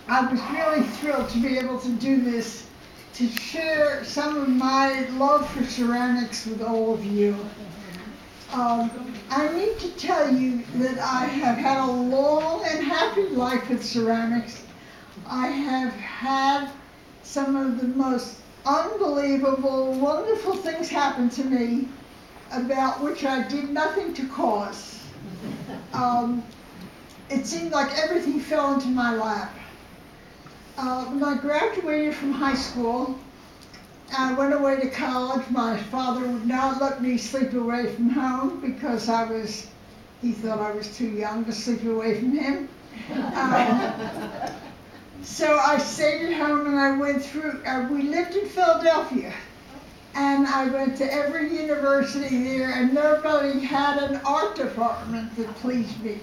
I was really thrilled to be able to do this, to share some of my love for ceramics with all of you. I need to tell you that I have had a long and happy life with ceramics. I have had some of the most unbelievable, wonderful things happen to me about which I did nothing to cause. It seemed like everything fell into my lap. When I graduated from high school, I went away to college. My father would not let me sleep away from home because he thought I was too young to sleep away from him. So I stayed at home and I went through, we lived in Philadelphia, and I went to every university there, and nobody had an art department that pleased me.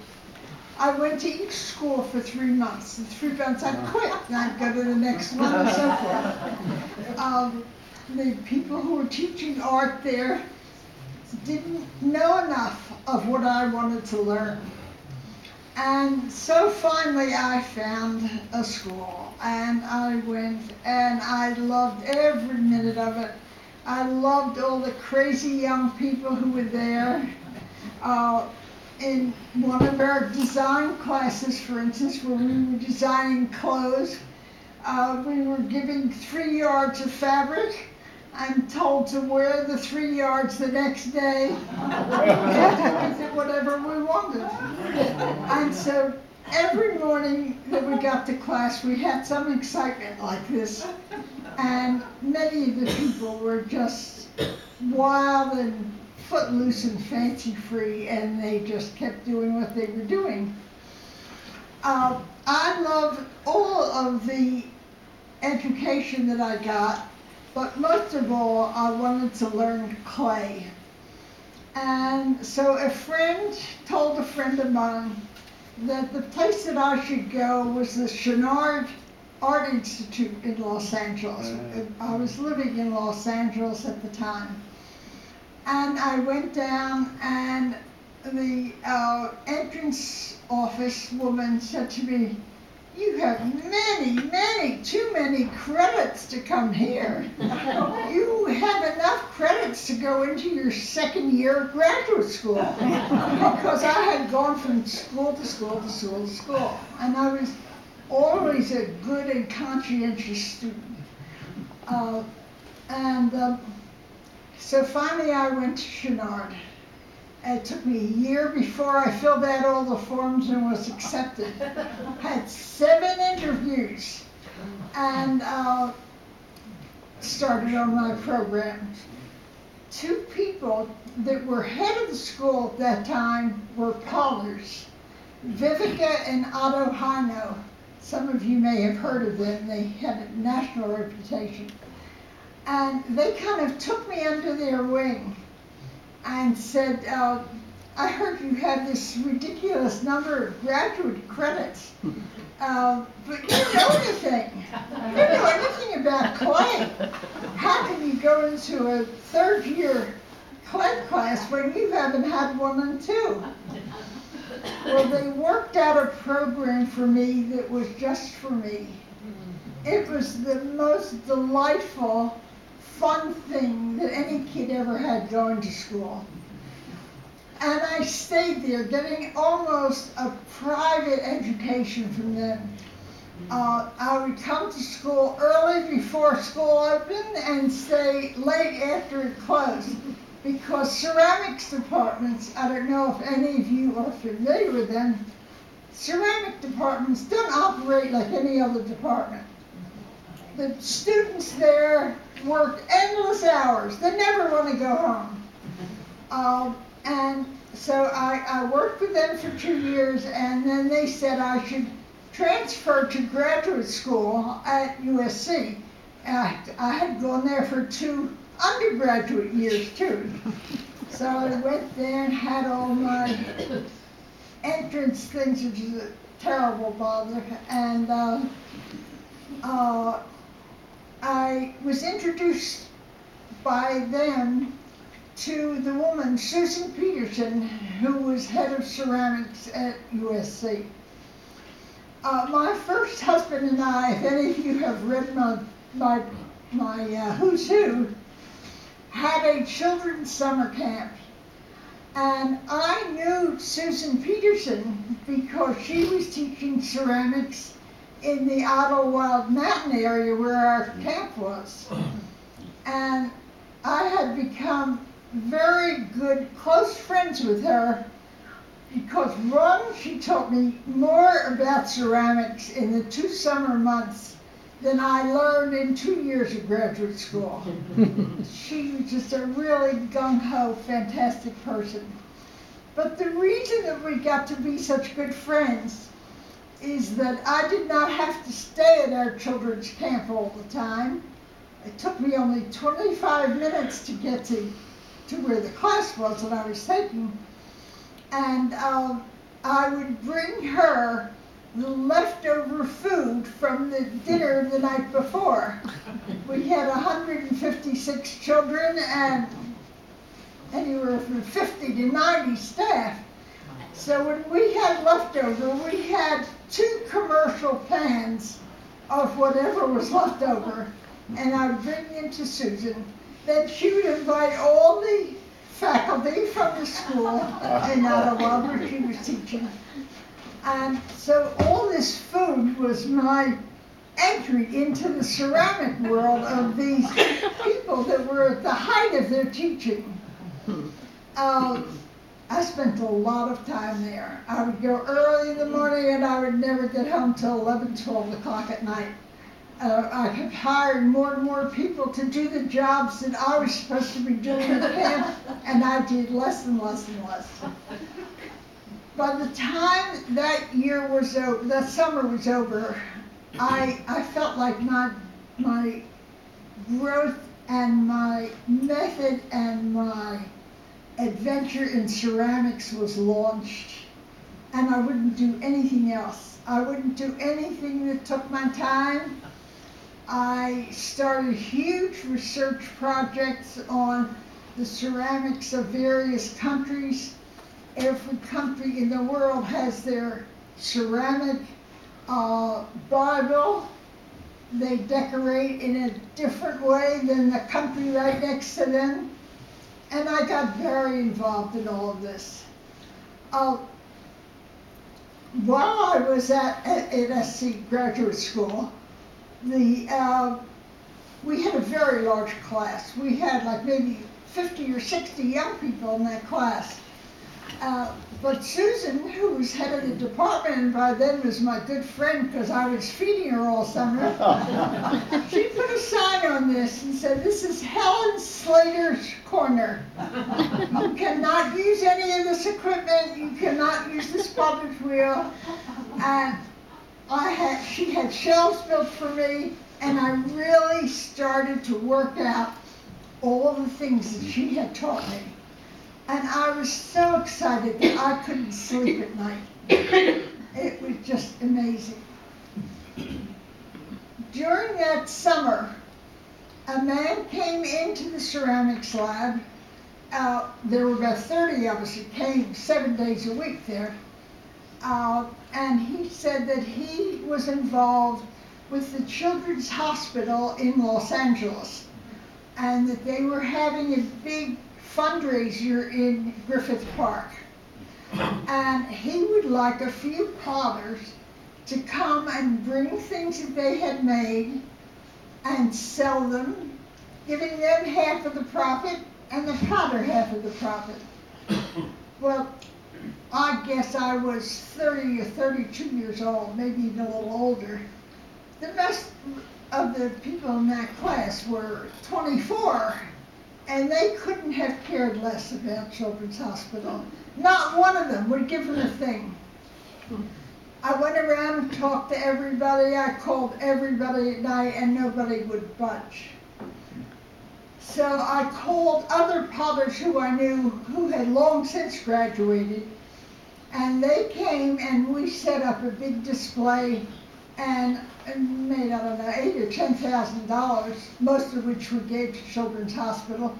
I went to each school for 3 months. In 3 months I quit, and I'd go to the next one and so forth. The people who were teaching art there didn't know enough of what I wanted to learn. And so finally I found a school, and I went, and I loved every minute of it. I loved all the crazy young people who were there. In one of our design classes, for instance, where we were designing clothes, we were given 3 yards of fabric and told to wear the 3 yards the next day. We had to use it whatever we wanted. And so every morning that we got to class, we had some excitement like this. And many of the people were just wild and footloose and fancy-free, and they just kept doing what they were doing. I loved all of the education that I got, but most of all, I wanted to learn clay. And so a friend told a friend of mine that the place that I should go was the Chouinard Art Institute in Los Angeles. I was living in Los Angeles at the time. And I went down, and the entrance office woman said to me, "You have too many credits to come here. You have enough credits to go into your second year of graduate school." Because I had gone from school to school to school to school. And I was always a good and conscientious student. So finally I went to Chouinard. It took me a year before I filled out all the forms and was accepted. I had 7 interviews and started on my program. 2 people that were head of the school at that time were potters, Vivica and Otto Heino. Some of you may have heard of them. They had a national reputation. And they kind of took me under their wing and said, "I heard you have this ridiculous number of graduate credits, but you don't know anything. You don't know anything about clay. How can you go into a 3rd year clay class when you haven't had one in 2? Well, they worked out a program for me that was just for me. It was the most delightful, fun thing that any kid ever had going to school. And I stayed there getting almost a private education from them. I would come to school early before school opened and stay late after it closed, because ceramics departments, I don't know if any of you are familiar with them, ceramic departments don't operate like any other department. The students there work endless hours. They never want to go home. And so I worked with them for 2 years, and then they said I should transfer to graduate school at USC. I had gone there for 2 undergraduate years too. So I went there and had all my entrance things, which is a terrible bother. And I was introduced by them to the woman, Susan Peterson, who was head of ceramics at USC. My first husband and I, if any of you have read my Who's Who, had a children's summer camp. And I knew Susan Peterson because she was teaching ceramics in the Idlewild Mountain area where our camp was. And I had become very good, close friends with her because one, she taught me more about ceramics in the 2 summer months than I learned in 2 years of graduate school. She was just a really gung-ho, fantastic person. But the reason that we got to be such good friends is that I did not have to stay at our children's camp all the time. It took me only 25 minutes to get to where the class was that I was taking. And I would bring her the leftover food from the dinner the night before. We had 156 children and anywhere from 50 to 90 staff. So when we had leftover, we had 2 commercial pans of whatever was left over, and I would bring them to Susan. Then she would invite all the faculty from the school in Ottawa where she was teaching. And so all this food was my entry into the ceramic world of these people that were at the height of their teaching. I spent a lot of time there. I would go early in the morning and I would never get home till 11, 12 o'clock at night. I kept hiring more and more people to do the jobs that I was supposed to be doing at camp, and I did less and less and less. By the time that year was over, that summer was over, I felt like my growth and my method and my adventure in ceramics was launched, and I wouldn't do anything else. I wouldn't do anything that took my time. I started huge research projects on the ceramics of various countries. Every country in the world has their ceramic Bible. They decorate in a different way than the country right next to them. And I got very involved in all of this. While I was at SC graduate school, we had a very large class. We had like maybe 50 or 60 young people in that class. But Susan, who was head of the department and by then was my good friend because I was feeding her all summer, she put a sign on this and said, "This is Helen Slater's corner. You cannot use any of this equipment. You cannot use the spotter's wheel." And she had shelves built for me, and I really started to work out all the things that she had taught me. And I was so excited that I couldn't sleep at night. It was just amazing. During that summer, a man came into the ceramics lab. There were about 30 of us that came 7 days a week there. And he said that he was involved with the Children's Hospital in Los Angeles, and that they were having a big fundraiser in Griffith Park. And he would like a few potters to come and bring things that they had made and sell them, giving them half of the profit and the potter half of the profit. Well, I guess I was 30 or 32 years old, maybe even a little older. The rest of the people in that class were 24, and they couldn't have cared less about Children's Hospital. Not one of them would give them a thing. I went around and talked to everybody. I called everybody at night, and nobody would budge. So I called other potters who I knew who had long since graduated, and they came and we set up a big display and made, I don't know, $8,000 or $10,000, most of which we gave to Children's Hospital.